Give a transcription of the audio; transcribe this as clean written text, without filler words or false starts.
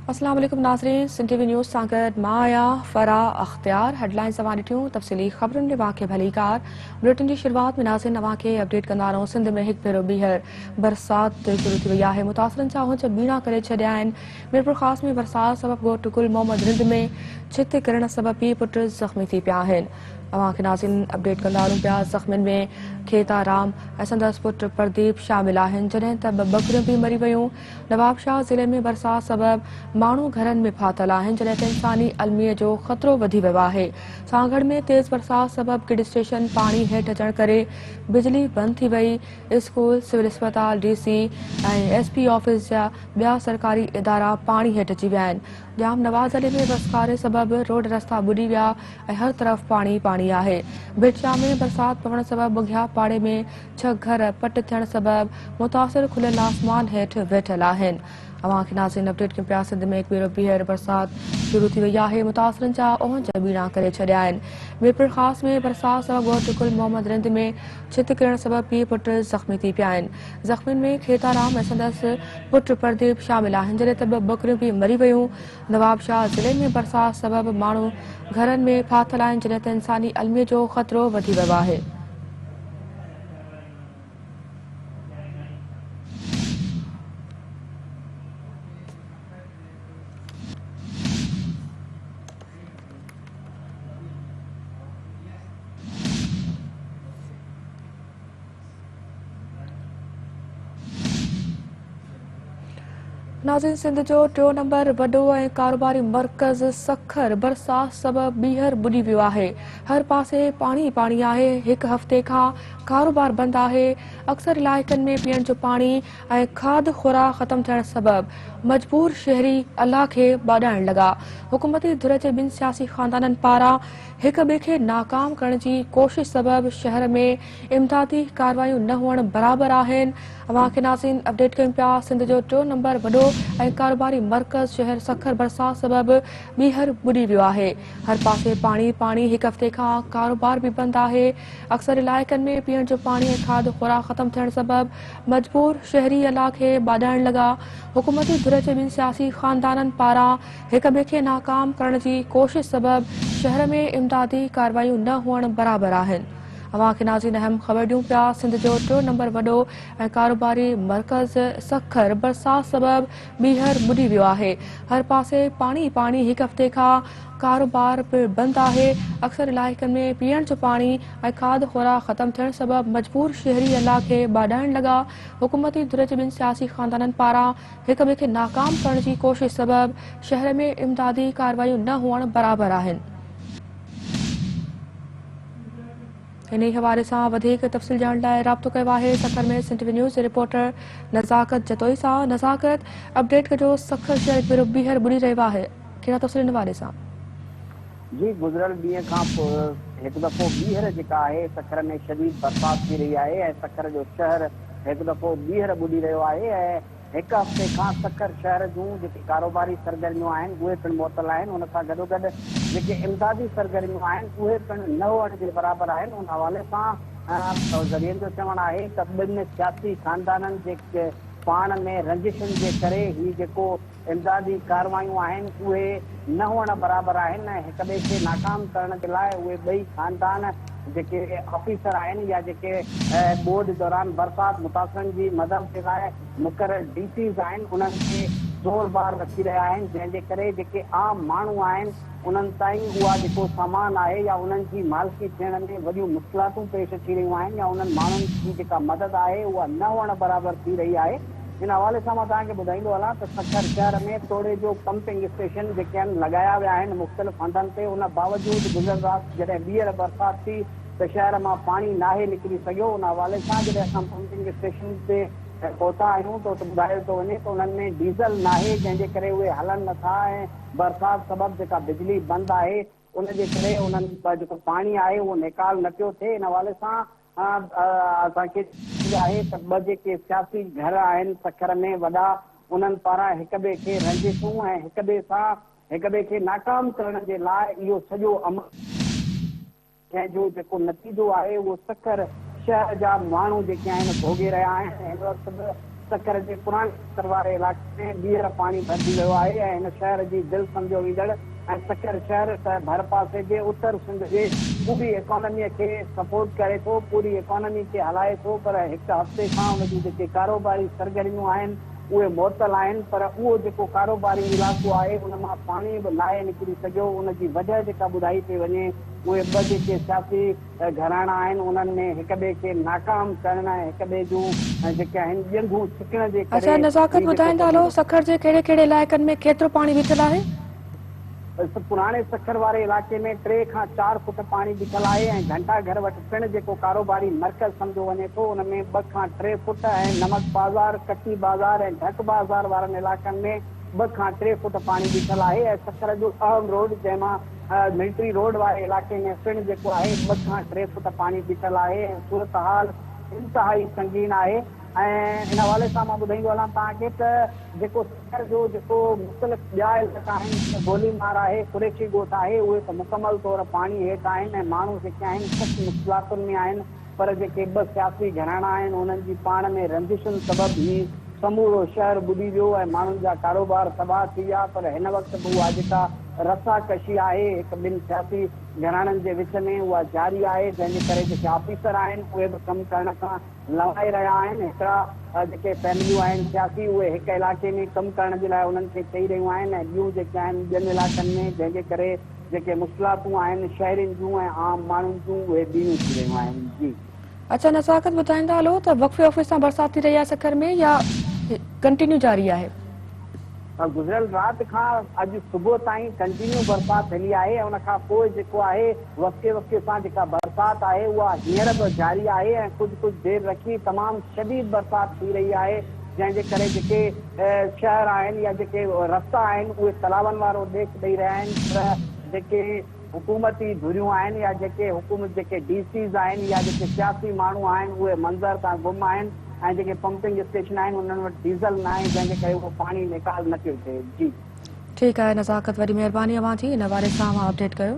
अस्सलाम वालेकुम नाज़रीन, सिंध टीवी न्यूज़ सां गॾु मां आहियां फराह अख्तियार। हेडलाइंस तव्हां ॾिठियूं, तफ़सीली ख़बरुनि ॾे वाक़े भलीकार। बुलेटिन जी शुरूआत में नाज़रीन तव्हांखे अपडेट कंदा रहूं। सिंध में हिकु भेरो ॿीहर बरसाति शुरू थी वई आहे। मुतासिरनि जा हुंज ॿीणा करे छॾिया आहिनि। मीरपुर ख़ासि में बरसाति सबबि ॻोठ गुल मोहम्मद रिंद में छित किरण सबबि पीउ पुट ज़ख़्मी थी पिया आहिनि। तव्हांखे नाज़रीन अपडेट कंदा रहूं पिया। ज़ख़्मियुनि में खेताराम ऐं संदसि पुट प्रदीप शामिल आहिनि, जॾहिं त ॿ बकरियूं बि मरी वियूं। नवाबशाह ज़िले में बरसाति सबबि माण्हू घरनि में फाथल आहिनि, जॾहिं त इंसानी अलमीअ जो ख़तरो वधी वियो आहे। सागड़ में तेज़ बरसाति सबबि गिड स्टेशन पाणी हेठि अचण करे बिजली बंदि थी वई। स्कूल, सिविल अस्पताल, DC ऐं SP ऑफिस जा ॿिया सरकारी इदारा पाणी हेठि अची विया आहिनि। जाम नवाज़ अली में बसकारे सबबि रोड रस्ता ॿुॾी विया ऐं हर तरफ़ पाणी पाणी आहे। भिटशा में बरसाति पवण सबबि बुघिया पाड़े में 6 घर पट थियण सबबि मुतासिर खुलियल आसमान हेठि वेठल आहिनि। तव्हांखे नाज़रीन अपडेट कयूं पिया। सिंध में हिकु भेरो ॿीहर बरसाति शुरू थी वई आहे। मुतासिरनि जा ओहंज ॿीणा करे छॾिया आहिनि। मीरपुर ख़ासि में बरसाति सबबि ॻोठ गुल मोहम्मद रिंद में छित किरण सबबि पीउ पुट ज़ख़्मी थी पिया आहिनि। ज़ख़्मियुनि में खेताराम ऐं संदसि पुट प्रदीप शामिल आहिनि, जॾहिं त ॿ बकरियूं बि मरी वियूं। नवाबशाह ज़िले में बरसाति सबबि माण्हू घरनि में फाथल आहिनि, जॾहिं त इंसानी अलमीअ जो ख़तरो वधी वियो आहे। नाज़रीन, सिंध जो 3 नंबर वॾो ऐं कारोबारी मर्कज़ सखर बरसाति सबबि ॿीहर ॿुॾी वियो आहे। हर पासे पाणी पाणी आहे। हिकु हफ़्ते खां कारोबार बंदि आहे। अक्सर इलाइक़नि में पीअण जो पाणी ऐं खाद खुराक ख़तम थियण सबबि मजबूर शहरी अलाह खे ॿाॾाइण लॻा। हुकूमती धुर जे ॿिनि सियासी ख़ानदाननि पारां हिक ॿिए खे नाकाम करण जी कोशिश सबबि शहर में इमदादी कार्रवायूं न हुअण बराबरि आहिनि। तव्हांखे नाज़रीन अपडेट कयूं पिया। सिंध जो 3 नंबर वॾो ऐं कारोबारी मर्कज़ शहर सखर बरसाति सबबि ॿीहर ॿुॾी वियो आहे। हर पासे पाणी पाणी। हिकु हफ़्ते खां कारोबार बि बंदि आहे। अक्सर इलाइक़नि में पीअण जो पाणी ऐं खाद खुराक ख़तम थियण सबबि मजबूर शहरी अलाह खे ॿाॾाइण लॻा। हुकूमती धुर जे ॿिनि सियासी ख़ानदाननि पारां हिक ॿिए खे नाकाम करण जी कोशिश सबबि शहर में इमदादी कार्रवायूं न हुअण बराबरि आहिनि। तव्हांखे नाज़रीन अहम ख़बर ॾियूं पिया। सिंध जो 3 नंबर वॾो ऐं कारोबारी मर्कज़ सखर बरसाति सबबि ॿीहर ॿुॾी वियो आहे। हर पासे पाणी पाणी। हिकु हफ़्ते खां कारोबार बि बंदि आहे। अक्सर इलाइक़नि में पीअण जो पाणी ऐं खाद खुराक ख़तम थियण सबबि मजबूर शहरी अलाह खे ॿाॾाइण लॻा। हुकूमती धुर जे ॿिनि सियासी ख़ानदाननि पारां हिक ॿिए खे नाकाम करण जी कोशिश सबबि शहर में इमदादी कार्रवायूं न हुअण बराबरि आहिनि। इन हवाले सां वधीक तफ़सील ॼाणण लाइ राब्तो कयो आहे सखर में सिंध टीवी न्यूज़ जे रिपोर्टर नज़ाकत जतोई सां। नज़ाकत, अपडेट कजो। सखर शहर हिकु भेरो ॿीहर ॿुॾी रहियो आहे, कहिड़ा तफ़सील इन हवाले सां? जी, गुज़िरियल ॾींहं खां पोइ हिकु दफ़ो ॿीहर जेका आहे सखर में शदीद बरसाति थी रही आहे ऐं सखर जो शहर हिकु दफ़ो ॿीहर ॿुॾी रहियो आहे ऐं हिकु हफ़्ते खां सखर शहर जूं जेके कारोबारी सरगर्मियूं आहिनि उहे पिणु मुअतल आहिनि। उन सां गॾोगॾु जेके इमदादी सरगर्मियूं आहिनि उहे पिणु न हुअण जे बराबरि आहिनि। उन हवाले सां ज़रियनि जो चवणु आहे त ॿिनि सियासी ख़ानदाननि जे पाण में रंजिशुनि जे करे ही जेको इमदादी कार्रवायूं आहिनि उहे न हुअण बराबरि आहिनि ऐं हिक ॿिए खे नाकाम करण जे लाइ उहे ॿई ख़ानदान जेके ऑफिसर आहिनि या जेके ॿोॾि दौरान बरसाति मुतासिरनि जी मदद जे लाइ मुक़ररु DCs आहिनि उन्हनि खे ज़ोर बार रखी रहिया आहिनि, जंहिंजे करे जेके आम माण्हू आहिनि उन्हनि ताईं उहा जेको सामान आहे या उन्हनि जी मालिकी थियण में वॾियूं मुश्किलातूं पेश अची रहियूं आहिनि या उन्हनि माण्हुनि जी जेका मदद आहे उहा न हुअण बराबरि थी रही आहे। इन हवाले सां मां तव्हांखे ॿुधाईंदो हलां त सखर शहर में तोड़े जो पंपिंग स्टेशन जेके आहिनि लॻाया विया आहिनि मुख़्तलिफ़ हंधनि ते। उन बावजूदि गुज़िरियल राति जॾहिं ॿीहर बरसाति थी त शहर मां पाणी नाहे निकिरी सघियो। उन हवाले सां जॾहिं असां पंपिंग स्टेशन ते पहुता आहियूं त ॿुधायो थो वञे त उन्हनि में डीज़ल नाहे, जंहिंजे करे उहे हलनि नथा ऐं बरसाति सबबि जेका बिजली बंदि आहे उनजे करे उन्हनि जेको पाणी आहे उहो निकाल न पियो थिए। इन हवाले सां असांखे आहे त ॿ जेके सियासी घर आहिनि सखर में वॾा उन्हनि पारां हिक ॿिए खे रंजिशूं ऐं हिक ॿिए सां हिक ॿिए खे नाकाम करण जे लाइ इहो सॼो अमल, जंहिंजो जेको नतीजो आहे उहो सखर शहर जा माण्हू जेके आहिनि भोॻे रहिया आहिनि। हिन वक़्तु सकर जे पुराणे सकर वारे इलाइक़े में ॿीहर पाणी भरिजी वियो आहे ऐं हिन शहर जी दिलि सम्झो ईंदड़ ऐं सकर शहर भर पासे जे उत्तर सिंध जे पूरी इकोनॉमीअ खे सपोर्ट करे थो, पूरी इकोनॉमी खे हलाए थो, पर हिकु हफ़्ते खां हुनजी जेके कारोबारी सरगर्मियूं आहिनि उहे मुअतल आहिनि। पर उहो जेको कारोबारी इलाइक़ो आहे उन मां पाणी बि लाहे निकिरी सघियो। उनजी वजह जेका ॿुधाई पई वञे उहे ॿ जेके सियासी घराना आहिनि उन्हनि में हिक ॿिए खे नाकाम करण ऐं हिक ॿिए जूं जेके आहिनि ॼंघूं छिकण जे करे। अच्छा नज़ाकत ॿुधाईंदा हलो सखर जे कहिड़े कहिड़े इलाइक़नि में केतिरो पाणी बीठल आहे? पुराणे सखर वारे इलाइक़े में 3 खां 4 फुट पाणी बीठल आहे ऐं घंटा घर वटि पिणु जेको कारोबारी मर्कज़ सम्झो वञे थो उन में 2 खां 3 फुट ऐं नमक बाज़ार, कच्ची बाज़ार ऐं ढक बाज़ार वारनि इलाइक़नि में 2 खां 3 फुट पाणी बीठल आहे ऐं सखर जो अहम रोड जंहिंमां मिलिट्री रोड वारे इलाइक़े में पिणु जेको आहे 2 खां 3 फुट पाणी बीठल आहे ऐं सूरत हाल इंतिहाई संगीन आहे। ऐं इन हवाले सां मां ॿुधाईंदो हलां तव्हांखे त जेको सखर जो जेको मुख़्तलिफ़ ॿिया इलाइक़ा आहिनि, गोलीमार आहे, कुरेशी ॻोठ आहे, उहे त मुकमल तौर पाणी हेठि आहिनि ऐं माण्हू जेके आहिनि सख़्तु मुश्किलातुनि में आहिनि। पर जेके 2 सियासी घराना आहिनि उन्हनि जी पाण में रंजिशुनि सबबि ई समूरो शहर ॿुॾी वियो ऐं माण्हुनि जा कारोबार तबाह थी विया। पर हिन वक़्तु बि उहा जेका रसाकशी आहे हिकु ॿिनि सियासी घराननि जे विच में उहा जारी आहे, जंहिंजे करे जेके ऑफिसर आहिनि उहे बि कमु करण खां लवाए रहिया आहिनि। हिकिड़ा जेके फैमिलियूं आहिनि सियासी उहे हिकु इलाइक़े में कमु करण जे लाइ उन्हनि खे चई रहियूं आहिनि ऐं ॿियूं जेके आहिनि ॿियनि इलाइक़नि में, जंहिंजे करे जेके मुश्किलातूं आहिनि शहरियुनि जूं ऐं आम माण्हुनि जूं उहे ॿियूं थी रहियूं आहिनि। जी अच्छा नज़ाकत ॿुधाईंदा हलो त वक़्फ़े ऑफिस सां बरसाति थी रही आहे सखर में या कंटिन्यू जारी आहे? गुज़िरियल राति खां अॼु सुबुह ताईं कंटिन्यू बरसाति हली आहे ऐं उनखां पोइ जेको आहे वक़्ते वक़्ते सां जेका बरसाति आहे उहा हींअर बि जारी आहे ऐं कुझु देरि रखी तमामु शदीद बरसाति थी रही आहे, जंहिंजे करे जेके शहर आहिनि या जेके रस्ता आहिनि उहे तलावनि वारो ॾेख ॾेई रहिया आहिनि। पर जेके हुकूमती धुरियूं आहिनि या जेके हुकूमत जेके DCs आहिनि या जेके सियासी माण्हू आहिनि उहे मंज़र तां गुम आहिनि ऐं जेके पंपिंग स्टेशन आहिनि उन्हनि वटि डीज़ल न आहे, जंहिंजे करे उहो पाणी निकाल न पियो थिए। जी ठीकु आहे नज़ाकत, वॾी महिरबानी अवां जी इन बारे सां अपडेट कयो।